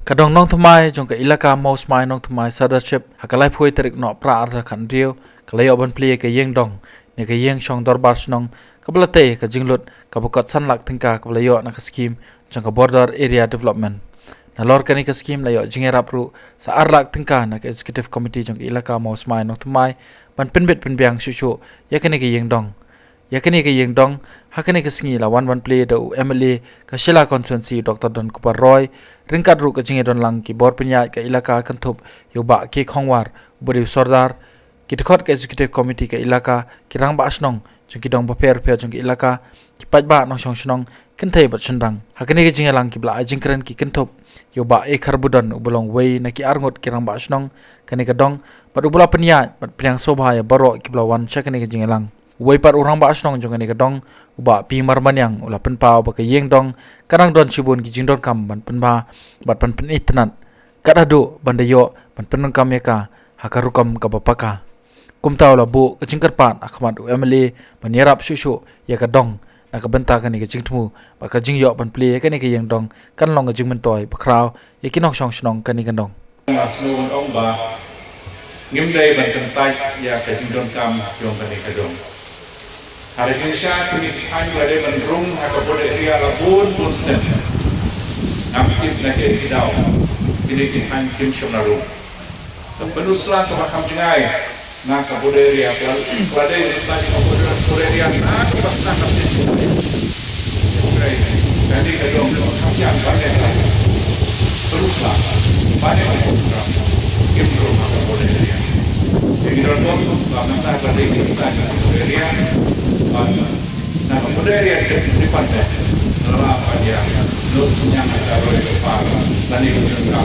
Kadang nong thumai jong ka ilaka maus mai nong thumai sadarship hakalai phoi terik no pra arza khan rio kalai oban pli ka yeng dong ne ka yeng shong dorbar snong kablate ka jinglut ka bukat san lak thingka ka layo na ka scheme jong ka border area development na lor kani ka scheme layo jingerap ru sa ar lak thingka na ka executive committee jong ilaka maus mai nong thumai ban pinbit pinbyang shu yakani ka yeng dong yakani ka yeng dong hakani ka singi la one play da MLA ka Shila constituency Dr. Don Kupar Roy ringkat ru ka jinge don lang ki bor pinya ka ilaka kantup yoba ke khongwar ubari sordar ki thot ka executive committee ka ilaka ki rang ba asnong chung ki dong ba fair chung ki ilaka ki paj ba nong shong shnong kinthai bat chandang hakani ka jinge lang ki bla ajingkran ki kantup yoba e kharbudon ubulong wei na ki arngot ki rang ba asnong kani ka dong bat ubula pinya bat piang sobha ya baro ki bla wan chakani ka jinge lang wei par urang ba asnong jong kani ka dong uba pi marmanyang ula penpau ba ka yeng dong karang don chibun ki jingdon kam ban penba bat pan pen itnat kadado bandayo ban penong kam yaka hakarukam ka bapaka kumtaw la bu ka jingkar pan akhmat MLA ban yarap shushu ya ka dong na ka benta kani ka jingtmu ba ka jingyo ban pli kani ka yeng dong kan long ka jingmen toy bakraw yakinong shong shnong kani ka dong masnu ong ba ngimdai ban kentai ya ka jingdon kam jong kani ka dong hari Indonesia kini hanya ada mendrung atau pada area labun pun sen. Nampak nak kita ini kita hanya kim semenaru. Penuslah ke makam jengai. Nak pada area pada ini tadi pada area nak pas nak kapten. Jadi kalau makam yang banyak teruslah banyak program kim rumah pada area. Jadi kalau kita pada area nah, kemudian yang di pantai, dalam apa dia, losnya ada oleh kepala, dan itu juga